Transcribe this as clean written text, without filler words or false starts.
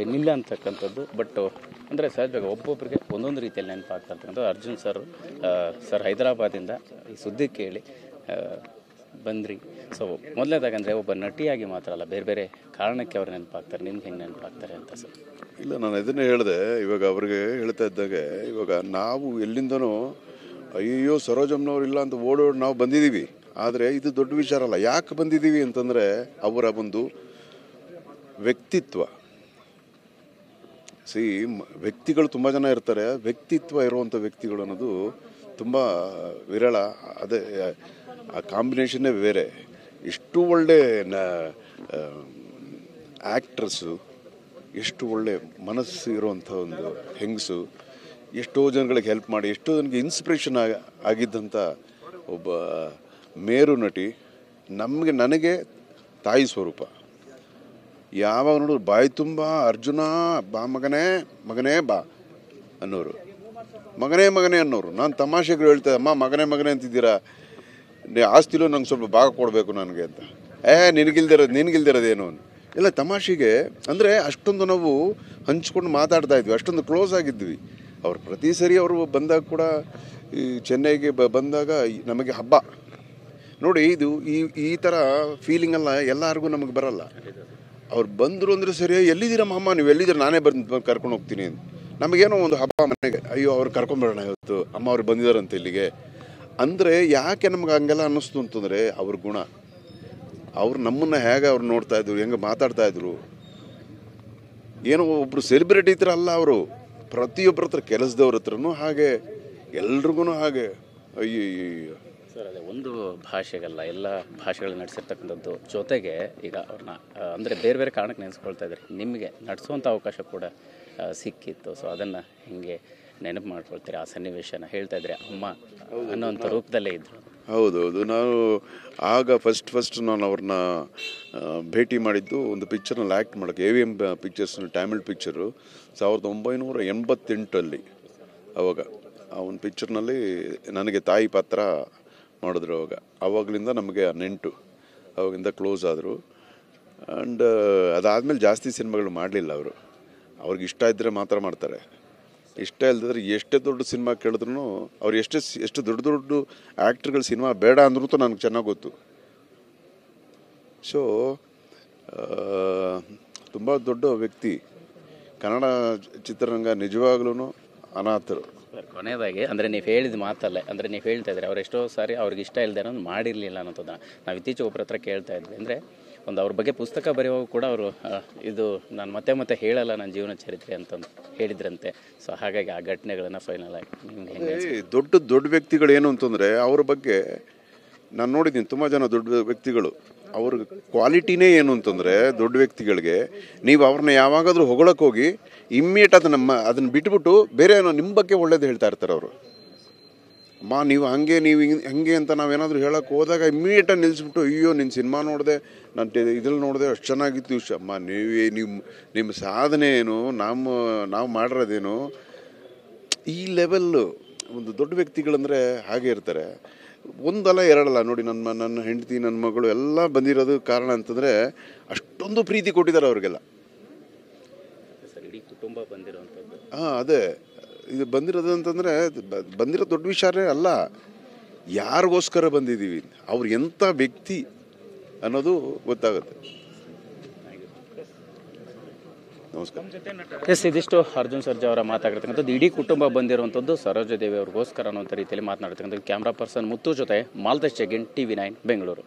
ಏನಿಲ್ಲ ಅಂತಕ್ಕಂಥದ್ದು. ಬಟ್ ಅಂದರೆ ಸಹಜವಾಗಿ ಒಬ್ಬೊಬ್ಬರಿಗೆ ಒಂದೊಂದು ರೀತಿಯಲ್ಲಿ ನೆನಪಾಗ್ತಾ ಇರ್ತಕ್ಕಂಥದ್ದು. ಅರ್ಜುನ್ ಸರ್ ಹೈದರಾಬಾದಿಂದ ಈ ಸುದ್ದಿ ಕೇಳಿ ಬಂದ್ರಿ. ಸೊ ಮೊದಲನೇದಾಗಂದರೆ ಒಬ್ಬ ನಟಿಯಾಗಿ ಮಾತ್ರ ಅಲ್ಲ, ಬೇರೆ ಬೇರೆ ಕಾರಣಕ್ಕೆ ಅವ್ರು ನೆನಪಾಗ್ತಾರೆ. ನಿಮ್ಗೆ ಹೆಂಗೆ ನೆನಪಾಗ್ತಾರೆ ಅಂತ ಸರ್? ಇಲ್ಲ, ನಾನು ಇದನ್ನೇ ಹೇಳಿದೆ. ಇವಾಗ ಅವ್ರಿಗೆ ಹೇಳ್ತಾ ಇದ್ದಾಗೆ, ಇವಾಗ ನಾವು ಎಲ್ಲಿಂದನೋ ಅಯ್ಯೋ ಸರೋಜಮ್ನವ್ರು ಇಲ್ಲ ಅಂತ ಓಡೋಡಿ ನಾವು ಬಂದಿದ್ದೀವಿ. ಆದರೆ ಇದು ದೊಡ್ಡ ವಿಚಾರ ಅಲ್ಲ. ಯಾಕೆ ಬಂದಿದ್ದೀವಿ ಅಂತಂದರೆ ಅವರ ಒಂದು ವ್ಯಕ್ತಿತ್ವ. ವ್ಯಕ್ತಿಗಳು ತುಂಬ ಜನ ಇರ್ತಾರೆ, ವ್ಯಕ್ತಿತ್ವ ಇರುವಂಥ ವ್ಯಕ್ತಿಗಳು ಅನ್ನೋದು ತುಂಬ ವಿರಳ. ಅದೇ ಆ ಕಾಂಬಿನೇಷನ್ನೇ ಬೇರೆ. ಎಷ್ಟು ಒಳ್ಳೆ ಆ್ಯಕ್ಟ್ರಸ್ಸು, ಎಷ್ಟು ಒಳ್ಳೆ ಮನಸ್ಸು ಇರುವಂಥ ಒಂದು ಹೆಂಗಸು, ಎಷ್ಟೋ ಜನಗಳಿಗೆ ಹೆಲ್ಪ್ ಮಾಡಿ, ಎಷ್ಟೋ ಜನಕ್ಕೆ ಇನ್ಸ್ಪಿರೇಷನ್ ಆಗಿದ್ದಂಥ ಒಬ್ಬ ಮೇರು ನಟಿ. ನನಗೆ ತಾಯಿ ಸ್ವರೂಪ. ಯಾವಾಗ ನೋಡಿದ್ರು ಬಾಯಿ ತುಂಬ ಅರ್ಜುನ ಬಾ ಮಗನೇ ಮಗನೇ ಬಾ ಅನ್ನೋರು, ಮಗನೇ ಅನ್ನೋರು. ನಾನು ತಮಾಷೆಗಳು ಹೇಳ್ತಾ, ಅಮ್ಮ ಮಗನೇ ಅಂತಿದ್ದೀರಾ, ಆಸ್ತಿಲೂ ನಂಗೆ ಸ್ವಲ್ಪ ಭಾಗ ಕೊಡಬೇಕು ನನಗೆ ಅಂತ. ನಿನಗಿಲ್ದಿರೋದೇನು ಎಲ್ಲ ತಮಾಷೆಗೆ. ಅಂದರೆ ಅಷ್ಟೊಂದು ನಾವು ಹಂಚ್ಕೊಂಡು ಮಾತಾಡ್ತಾ ಇದ್ವಿ, ಅಷ್ಟೊಂದು ಕ್ಲೋಸ್ ಆಗಿದ್ವಿ. ಅವ್ರು ಪ್ರತಿ ಸರಿ ಅವರು ಬಂದಾಗ ಕೂಡ ಈ ಚೆನ್ನೈಗೆ ಬಂದಾಗ ನಮಗೆ ಹಬ್ಬ ನೋಡಿ. ಇದು ಈ ಥರ ಫೀಲಿಂಗ್ ಎಲ್ಲ ಎಲ್ಲರಿಗೂ ನಮಗೆ ಬರಲ್ಲ. ಅವ್ರು ಬಂದರು ಅಂದರೆ ಸರಿ, ಎಲ್ಲಿದ್ದೀರ ಮಾಮ, ನೀವು ಎಲ್ಲಿದ್ದೀರ, ನಾನೇ ಬಂದು ಕರ್ಕೊಂಡು ಹೋಗ್ತೀನಿ ಅಂತ. ನಮಗೇನೋ ಒಂದು ಹಬ್ಬ ಮನೆಗೆ, ಅಯ್ಯೋ ಅವ್ರು ಕರ್ಕೊಂಬರೋಣ ಇವತ್ತು, ಅಮ್ಮ ಅವ್ರು ಬಂದಿದ್ದಾರಂತೆ ಇಲ್ಲಿಗೆ ಅಂದರೆ. ಯಾಕೆ ನಮ್ಗೆ ಹಂಗೆಲ್ಲ ಅನ್ನಿಸ್ತು ಅಂತಂದರೆ ಅವ್ರ ಗುಣ. ಅವ್ರು ನಮ್ಮನ್ನು ಹೇಗೆ ಅವ್ರು ನೋಡ್ತಾ ಇದ್ರು, ಹೆಂಗೆ ಮಾತಾಡ್ತಾ ಇದ್ರು. ಏನೋ ಒಬ್ಬರು ಸೆಲೆಬ್ರಿಟಿ ಹತ್ರ ಅಲ್ಲ ಅವರು, ಪ್ರತಿಯೊಬ್ಬರ ಹತ್ರ, ಕೆಲಸದವ್ರ ಹತ್ರನೂ ಹಾಗೆ, ಎಲ್ರಿಗೂ ಹಾಗೆ. ಅಯ್ಯೋ ಸರ್, ಅದೇ ಒಂದು ಭಾಷೆಗಲ್ಲ, ಎಲ್ಲ ಭಾಷೆಗಳನ್ನ ನಡೆಸಿರ್ತಕ್ಕಂಥದ್ದು. ಜೊತೆಗೆ ಈಗ ಅವ್ರನ್ನ ಅಂದರೆ ಬೇರೆ ಬೇರೆ ಕಾರಣಕ್ಕೆ ನೆನೆಸ್ಕೊಳ್ತಾ ಇದ್ದಾರೆ. ನಿಮಗೆ ನಡೆಸುವಂಥ ಅವಕಾಶ ಕೂಡ ಸಿಕ್ಕಿತ್ತು. ಸೊ ಅದನ್ನು ಹಿಂಗೆ ನೆನಪು ಮಾಡ್ಕೊಳ್ತೀರಿ? ಆ ಸನ್ನಿವೇಶನ ಹೇಳ್ತಾ ಇದ್ರೆ ಅಮ್ಮ ಅನ್ನೋಂಥ ರೂಪದಲ್ಲೇ ಇದ್ರು. ಹೌದೌದು. ನಾನು ಆಗ ಫಸ್ಟ್ ನಾನು ಅವ್ರನ್ನ ಭೇಟಿ ಮಾಡಿದ್ದು ಒಂದು ಪಿಕ್ಚರ್ನಲ್ಲಿ ಆ್ಯಕ್ಟ್ ಮಾಡೋಕ್ಕೆ. AVM ಪಿಕ್ಚರ್ಸ್, ತಮಿಳ್ ಪಿಕ್ಚರು 1988 ಅವಾಗ ಆ ಒಂದು ಪಿಕ್ಚರ್ನಲ್ಲಿ ನನಗೆ ತಾಯಿ ಪಾತ್ರ ಮಾಡಿದ್ರು. ಆವಾಗಲಿಂದ ನಮಗೆ ನೆಂಟು, ಅವಾಗಿಂದ ಕ್ಲೋಸ್ ಆದರು. ಆ್ಯಂಡ್ ಅದಾದಮೇಲೆ ಜಾಸ್ತಿ ಸಿನಿಮಾಗಳು ಮಾಡಲಿಲ್ಲ ಅವರು. ಅವ್ರಿಗೆ ಇಷ್ಟ ಇದ್ದರೆ ಮಾತ್ರ ಮಾಡ್ತಾರೆ. ಇಷ್ಟ ಇಲ್ಲದಿದ್ರೆ ಎಷ್ಟೇ ದೊಡ್ಡ ಸಿನಿಮಾ ಕೇಳಿದ್ರು, ಅವ್ರು ಎಷ್ಟು ದೊಡ್ಡ ಆ್ಯಕ್ಟ್ರುಗಳು ಸಿನಿಮಾ ಬೇಡ ಅಂದ್ರೂ ನನಗೆ ಚೆನ್ನಾಗಿ ಗೊತ್ತು. ಸೊ ತುಂಬ ದೊಡ್ಡ ವ್ಯಕ್ತಿ. ಕನ್ನಡ ಚಿತ್ರರಂಗ ನಿಜವಾಗ್ಲೂ ಅನಾಥರು. ಕೊನೆಯದಾಗಿ ಅಂದರೆ ನೀವು ಹೇಳಿದ ಮಾತಲ್ಲೇ, ಅಂದರೆ ನೀವು ಹೇಳ್ತಾ ಇದ್ರಿ ಅವ್ರು ಎಷ್ಟೋ ಸಾರಿ ಅವ್ರಿಗೆ ಇಷ್ಟ ಇಲ್ಲದೆ ಅನ್ನೋದು ಮಾಡಿರಲಿಲ್ಲ ಅನ್ನೋದನ್ನು ನಾವು ಇತ್ತೀಚೆಗೆ ಒಬ್ಬರ ಹತ್ರ ಕೇಳ್ತಾ ಇದ್ವಿ. ಅಂದರೆ ಒಂದು ಅವ್ರ ಬಗ್ಗೆ ಪುಸ್ತಕ ಬರೆಯುವಾಗ ಕೂಡ ಅವರು ಇದು ನಾನು ಮತ್ತೆ ಹೇಳಲ್ಲ ನನ್ನ ಜೀವನ ಚರಿತ್ರೆ ಅಂತಂದು ಹೇಳಿದ್ರಂತೆ. ಸೊ ಹಾಗಾಗಿ ಆ ಘಟನೆಗಳನ್ನು ಫೈನಲ್ ಆಗಿ ನಿಮ್ಗೆ ಹೆಂಗೆ? ದೊಡ್ಡ ವ್ಯಕ್ತಿಗಳು ಏನು ಅಂತಂದರೆ ಅವ್ರ ಬಗ್ಗೆ ನಾನು ನೋಡಿದ್ದೀನಿ. ತುಂಬ ಜನ ದೊಡ್ಡ ವ್ಯಕ್ತಿಗಳು, ಅವ್ರ ಕ್ವಾಲಿಟಿನೇ ಏನು ಅಂತಂದರೆ, ದೊಡ್ಡ ವ್ಯಕ್ತಿಗಳಿಗೆ ನೀವು ಅವ್ರನ್ನ ಯಾವಾಗಾದರೂ ಹೊಗಳಕ್ಕೆ ಹೋಗಿ ಇಮ್ಮಿಡಿಯೇಟ್ ಅದನ್ನು ಬಿಟ್ಬಿಟ್ಟು ಬೇರೆ ಏನೋ ನಿಮ್ಮ ಬಗ್ಗೆ ಒಳ್ಳೇದು ಹೇಳ್ತಾ ಇರ್ತಾರೆ ಅವರು. ಅಮ್ಮ ನೀವು ಹಂಗೆ ಅಂತ ನಾವೇನಾದರೂ ಹೇಳೋಕ್ಕೆ ಹೋದಾಗ ಇಮ್ಮಿಡಿಯೇಟಾಗಿ ನಿಲ್ಲಿಸ್ಬಿಟ್ಟು, ಅಯ್ಯೋ ನಿನ್ನ ಸಿನಿಮಾ ನೋಡಿದೆ, ನಾನು ಇದ್ರಲ್ಲಿ ನೋಡಿದೆ, ಅಷ್ಟು ಚೆನ್ನಾಗಿತ್ತು. ಅಮ್ಮ ನಿಮ್ಮ ಸಾಧನೆ ಏನು, ನಾವು ಮಾಡಿರೋದೇನು, ಈ ಲೆವೆಲ್ಲು ಒಂದು ದೊಡ್ಡ ವ್ಯಕ್ತಿಗಳಂದರೆ ಹಾಗೆ ಇರ್ತಾರೆ. ಒಂದಲ್ಲ ಎರಡಲ್ಲ ನೋಡಿ, ನನ್ನ ಹೆಂಡತಿ, ನನ್ನ ಮಗಳು ಎಲ್ಲ ಬಂದಿರೋದು ಕಾರಣ ಅಂತಂದರೆ ಅಷ್ಟೊಂದು ಪ್ರೀತಿ ಕೊಟ್ಟಿದ್ದಾರೆ ಅವ್ರಿಗೆಲ್ಲ. ಇಡೀ ಕುಟುಂಬ ಬಂದಿರೋವಂಥದ್ದು. ಅದೇ ಇದು ಬಂದಿರೋದು ಅಂತಂದರೆ ಬಂದಿರೋ ದೊಡ್ಡ ವಿಚಾರನೇ ಅಲ್ಲ, ಯಾರಿಗೋಸ್ಕರ ಬಂದಿದ್ದೀವಿ, ಅವ್ರು ಎಂಥ ವ್ಯಕ್ತಿ ಅನ್ನೋದು ಗೊತ್ತಾಗುತ್ತೆ. ನಮಸ್ಕಾರ. ಎಸ್, ಇದಿಷ್ಟು ಅರ್ಜುನ್ ಸರ್ಜಾ ಅವರ ಮಾತಾಡಿರ್ತಕ್ಕಂಥದ್ದು. ಇಡೀ ಕುಟುಂಬ ಬಂದಿರುವಂಥದ್ದು ಸರೋಜಾದೇವಿ ಅವ್ರಿಗೋಸ್ಕರ ಅನ್ನೋ ರೀತಿಯಲ್ಲಿ ಮಾತನಾಡ್ತಕ್ಕಂಥದ್ದು. ಕ್ಯಾಮ್ರಾ ಪರ್ಸನ್ ಮುತ್ತು ಜೊತೆ ಮಾಲ್ತೇಶ್ ಜಗಿನ್, TV9 ಬೆಂಗಳೂರು.